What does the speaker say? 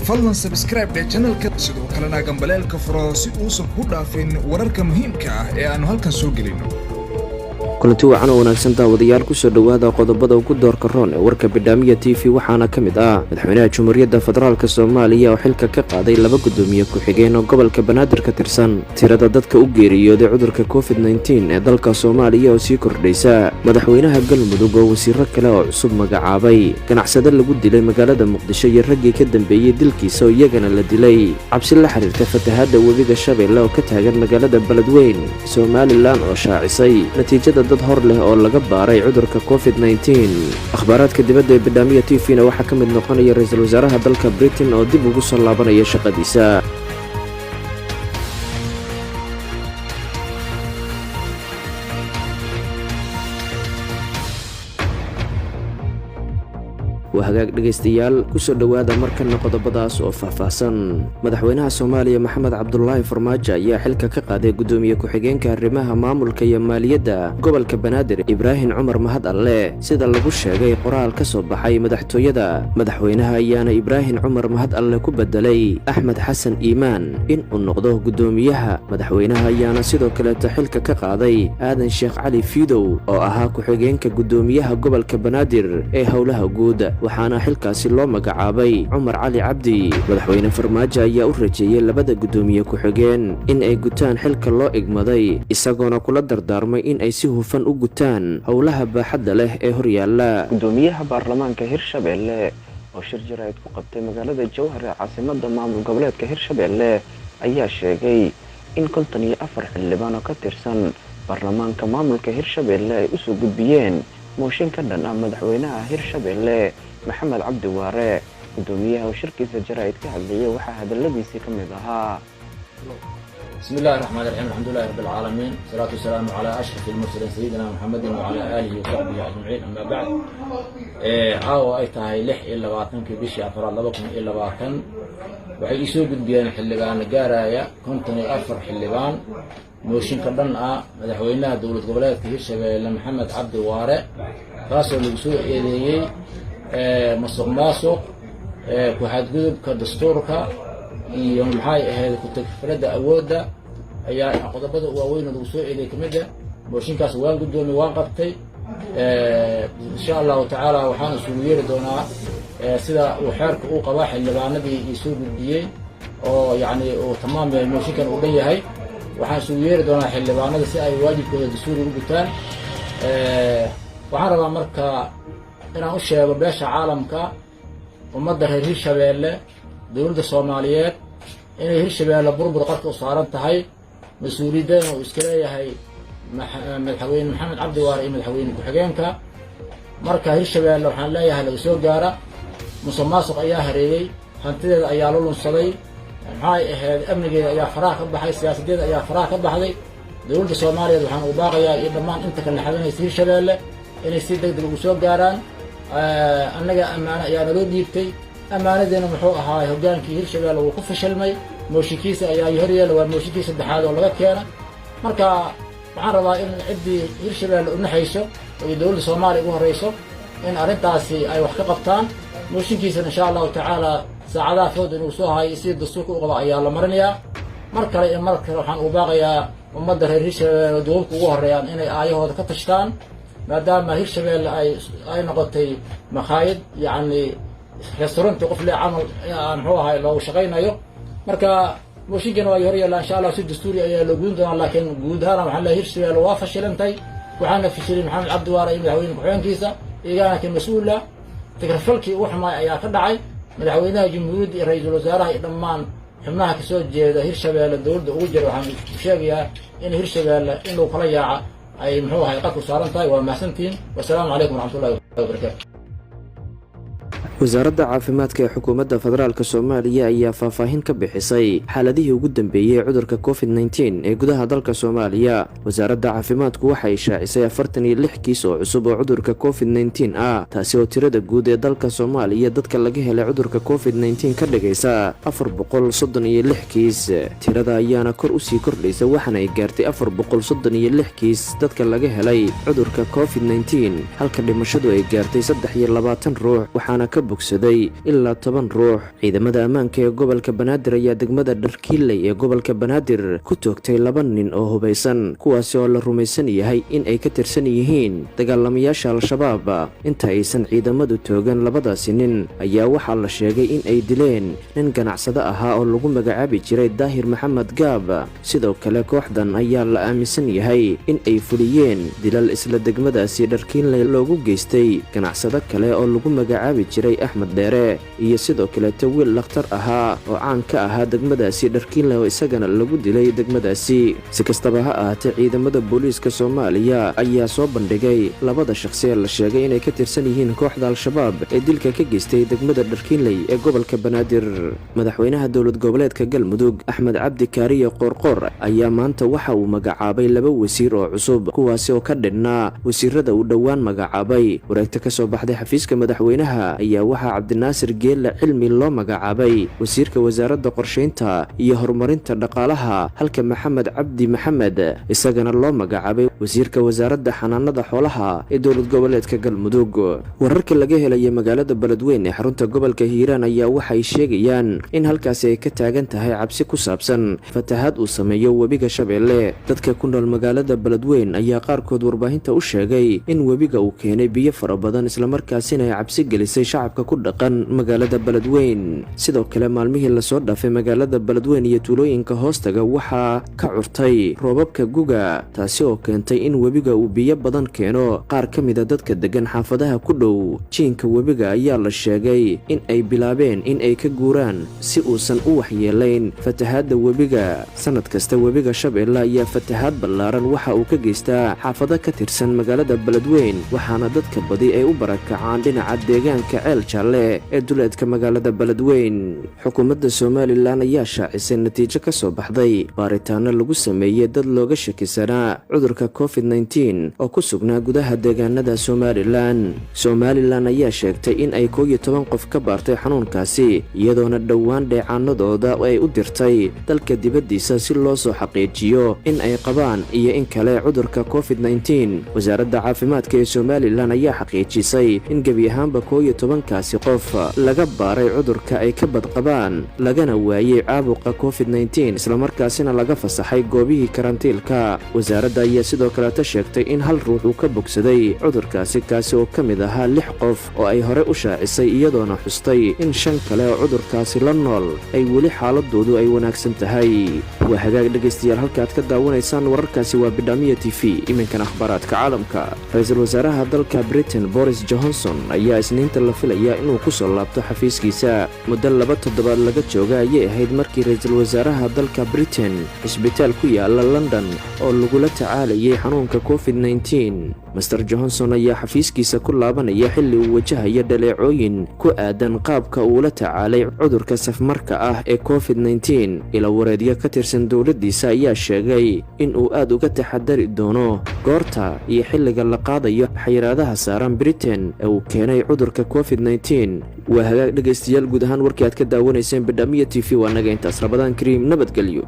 fadlan subscribe channelka sidoo kalena gambaleelka furo si uusan ku dhaafin wararka muhiimka ah ee aanu halkan soo gelino. kulanti wacan oo wanaagsan daawadayaal ku soo dhawaada qodobada ugu doorka roon ee warka Bidhaamiya TV waxaana kamid ah madaxweynaha Jamhuuriyadda Federaalka Soomaaliya oo xilka ka qaaday laba gudoomiye ku xigeen oo gobolka Banaadir ka tirsan. Tirada dadka u geeriyooday cudurka COVID-19 ee dalka Soomaaliya oo sii kordhaysa. Madaxweynaha Galmudug oo wasiiro kale oo cusub magacaabay. Ganacsade lagu dilay magaalada Muqdisho iyo raggii ka dambeeyay dilkiisa oo iyagana la dilay. Cabsi la xiriirta fatahaadda webiga Shabeelle oo ka taagan magaalada Beledweyne. Somaliland oo shaacisay natiijada dad hor leh oo laga baaray cudurka COVID-19. akhbaaraadka dibadda ee Bidhaamiya TV-na waxaa ka mid noqonaya ra'iisul wasaaraha dalka Britain oo dib ugu soo laabanaya shaqadiisa. وهاجاك dhageystayaal ku soo dhawaada markana qodobadaas oo faahfaahsan. Madaxweynaha Soomaaliya Maxamed Cabdullaahi Farmaajo ayaa xilka ka qaaday gudoomiye ku xigeenka arrimaha maamulka iyo maaliyadda gobolka Banaadir Ibraahin Cumar Mahad Alle sida lagu sheegay qoraal ka soo baxay madaxtooyada. Madaxweynaha ayaana Ibraahin Cumar Mahad Alle ku bedelay Axmed Xasan Iimaan in uu noqdo gudoomiyaha. Madaxweynaha ayaana sidoo kale xilka ka qaaday Aadan Sheekh Cali Fiidow oo ahaa ku xigeenka gudoomiyaha gobolka Banaadir ee howlaha guud. waxaana xilkaasi loo magacaabay Cumar Cali Cabdi. Madaxweyne Farmaajo ayaa u rajeeyay labada gudoomiye ku xigeen in ay gutaan xilka loo igmaday isagoona kula dardaarmay in ay si hufan u gutaan howlaha baaxadda leh ee horyaala. gudoomiyaha baarlamaanka Hirshabeelle oo shir jaraa'id ku qabtay magaalada Jowhar ee caasimadda maamul goboleedka Hirshabeelle ayaa sheegay in 54 xildhibaan oo ka tirsan baarlamaanka maamulka Hirshabeelle ay u soo gudbiyeen mooshin ka dhan ah madaxweynaha Hirshabeelle Maxamed Cabdi Waare. gudoomiyaha shirkiisa jaraa'id ka hadlayay waxa hadaladiisa ka mid ahaa: bismillahir rahmaanir rahiim, alxamdulillahi rabbil caalamiin, salaatu wasalaamu calaa ashrafil mursaliin sayyidina Muhammadin wa calaa aalihi wa sahbihi ajmaciin. amma ba'd. caawa ay tahay 26 bishii Afraad 2020 waxay isoo gudbiyeen xildhibaan gaaraya 54 xildhibaan mooshin ka dhan ah madaxweynaha dowlad goboleedka Hirshabeelle Maxamed Cabdi Waare kaasoo lagu soo eedeeyay musuqmaasuq, ku xadgudubka dastuurka iyo maxay ahayd ku tagfirada awoodda ayaa qodobada waaweyn lagu soo eedeeyay kamid ah. mooshinkaas waan gudoomiye waan qabtay. insha Allah taala waxaan isugu yeeri doonaa sida uu xeerka uu qabo xildhibaanadii isoo gudbiyay oo yani uu tamaamay mooshinkan uu dhanyahay. waxaan isugu yeeri doonaa xildhibaanada si ay waajibkooda dastuuri u gutaan. waxaan rabaa marka inaan u sheego beesha caalamka, ummadda reer Hirshabeelle, dowladda Soomaaliyeed inay Hirshabeelle burbur qarka u saaran tahay. mas-uuliyiin uu iska leeyahay madaxweyne Maxamed Cabdi Waare iyo madaxweyne ku xigeenka. marka Hirshabeelle waxaan leeyahay laga soo gaara musuqmaasuq ayaa hareeyay, hantideeda ayaa la lunsaday, maxay ahayd amnigeeda ayaa faraha ka baxay, siyaasadeeda ayaa faraha ka baxday. dowladda Soomaaliyeed waxaan u baaqayaa iyo dhammaan inta kala xabanaysa Hirshabeelle inay si degdeg ugu soo gaaraan. annaga ammaano ayaa naloo dhiibtay, ammaanadeena muxuu ahaa hogaankii Hirshabeelle uu ku fashilmay. mooshinkiisa ayaa horyeela, waa mooshinkii saddexaad oo laga keena. marka waxaan rabaa in ciddii Hirshabeelle u naxayso oo dowladda Soomaaliya ugu horeyso in arrintaasi ay wax ka qabtaan. mooshinkiisa insha Allah taala saacadaha fudud inuu soo hayo si dastuurka u qabo ayaa la marinayaa. mar kale waxaan u baaqayaa ummadda reer Hirshabeelle dowladda ugu horeeyaan inay aayahooda ka tashtaan, maadaama Hirshabeelle ay noqotay maqaayad yani restaurant qof le camal muxuu ahaa loo shaqaynayo. marka mooshinkan waa horyeela insha Allah si dastuuri ayaa loo guun doonaa. laakiin guud ahaan waxaan leeyahay Hirshabeelle waa fashilantay, waxaana fashilay Maxamed Cabdi Waare iyo madaxweyne ku-xigeenkiisa iyagana ka mas'uula. tigrafalkii ugu xumaay ayaa ka dhacay. madaxweynaha jamhuuriyadda iyo ra'iisul wasaaraha iyo dhammaan xubnaha ka soo jeeda Hirshabeelle dowladda ugu jira waxaan u sheegayaa in Hirshabeelle in lagu kala yaaca ay muxuu ahay qadku saaran tahay. waa mahadsantiin. wassalaamu calaykum waraxmatullaahi wabarakaatu. wasaaradda caafimaadka ee xukuumadda federaalka Soomaaliya ayaa faahfaahin ka bixisay xaaladihii ugu dambeeyay cudurka COVID-19 ee gudaha dalka Soomaaliya. wasaaradda caafimaadku waxay shaacisay 46 kiis oo cusub oo cudurka COVID-19 ah, taasi oo tirada guud ee dalka Soomaaliya dadka laga helay cudurka COVID-19 ka dhigaysa 436 kiis. tirada ayaana kor u sii kordhaysa waxaana ay gaartay 436 kiis dadka laga helay cudurka COVID-19 halka dhimashadu ay gaartay 23 ruux waxaana ka bogsaday ilaa 10 ruux. ciidamada ammaanka ee gobolka banaadir ayaa degmada dharkiiley ee gobolka banaadir ku toogtay 2 nin oo hubaysan, kuwaasi oo la rumaysan yahay in ay ka tirsan yihiin dagaalamayaasha al-shabaab. inta aysan ciidamadu toogan labadaasi nin ayaa waxaa la sheegay in ay dileen nin ganacsado ahaa oo lagu magacaabi jiray daahir maxamed gaab. sidoo kale kooxdan ayaa la aaminsan yahay in ay fuliyeen dilal isla degmadaasi dharkiinley loogu geystay ganacsado kale oo lagu magacaabi jiray axmed dheere, iyo sidoo kaleeto wiil dhakhtar ahaa oo caan ka ahaa degmadaasi dharkiinley oo isagana lagu dilay degmadaasi. si kastaba ha ahaatee ciidamada booliiska soomaaliya ayaa soo bandhigay labada shakhsi ee la sheegay inay ka tirsan yihiin kooxda al-shabaab ee dilka ka geystay degmada dharkiinley ee gobolka banaadir. madaxweynaha dowlad goboleedka galmudug axmed cabdi kaariye qoorqoor ayaa maanta waxa uu magacaabay 2 wasiir oo cusub, kuwaasi oo ka dhinnaa wasiirada uu dhowaan magacaabay. wareegta ka soo baxday xafiiska madaxweynaha ayaa waxaa cabdinaasir geelle cilmi loo magacaabay wasiirka wasaaradda qorshaynta iyo horumarinta dhaqaalaha, halka maxamed cabdi maxamed isagana loo magacaabay wasiirka wasaaradda xanaanada xoolaha ee dowlad goboleedka galmudug. wararka laga helaya magaalada beledweyne ee xarunta gobolka hiiraan ayaa waxay sheegayaan in halkaasi ay ka taagan tahay cabsi ku saabsan fatahaad uu sameeyo webiga shabeelle. dadka ku nool magaalada beledweyne ayaa qaarkood warbaahinta u sheegay in webiga uu keenay biyo fara badan, islamarkaasina ay cabsi gelisay shacabka ku dhaqan magaalada beledweyne. sidoo kale maalmihii lasoo dhaafay magaalada beledweyne iyo tuulooyinka hoostaga waxaa ka curtay roobabka guga, taasi oo keentay in webiga uu biyo badan keeno. qaar ka mida dadka degan xaafadaha ku dhow jiinka webiga ayaa la sheegay in ay bilaabeen in ay ka guuraan si uusan u waxyeelayn fatahaadda webiga. sanad kasta webiga shabeelle ayaa fatahaad ballaaran waxa uu ka geystaa xaafado ka tirsan magaalada beledweyne, waxaana dadka badi ay u barakacaan dhinaca deegaanka ceel jaalle ee duleedka magaalada beledweyne. xukuumadda somalilan ayaa shaacisay natiijo ka soo baxday baaritaano lagu sameeyey dad looga shakisanaa cudurka covid-19 oo ku sugnaa gudaha deegaanada somalilan ayaa sheegtay in ay 11 qof ka baartay xanuunkaasi, iyadoona dhowaan dheecaanadooda ay u dirtay dalka dibaddiisa si loo soo xaqiijiyo in ay qabaan iyo in kale cudurka covid-19. wasaaradda caafimaadka ee somalilan ayaa xaqiijisay in gebi ahaanba 11kaasi qof laga baaray cudurka ay ka badqabaan, lagana waayey caabuqa covid-19, islamarkaasina laga fasaxay goobihii karantiilka. wasaaradda ayaa sidoo kaleeta sheegtay in 1 ruux uu ka bogsaday cudurkaasi, kaasi oo ka mid ahaa 6 qof oo ay hore u shaacisay, iyadoona xustay in 5 kale oo cudurkaasi la nool ay weli xaaladoodu ay wanaagsan tahay. waa hagaag dhegaystayaal, halkaaad ka daawanaysaan wararkaasi waa bidhaamiya t v. iminkan akhbaaraadka caalamka. ra-iisul wasaaraha dalka britain boris johnson ayaa isniinta la filayaa inuu ku soo laabto xafiiskiisa. muddo 2 toddobaad laga jooga ayay ahayd markii ra-iisul wasaaraha dalka britain cisbitaal ku yaala london oo lagula tacaalayay xanuunka covid-19. master johnson ayaa xafiiskiisa ku laabanaya xilli uu wajahaya dhaleecooyin ku aadan qaabka uu la tacaalay cudurka safmarka ah ee covid-19. ila wareedyo ka tirsan dowladdiisa ayaa sheegay in uu aad uga taxadari doono goorta iyo xilliga la qaadayo xayiraadaha saaran britain ee uu keenay cudurka covid-19. waa hagaag dhegaystayaal, guud ahaan warkii aad ka daawanayseen bidhaamiya t v waa naga intaas. rabadaan kariim, nabadgelyo.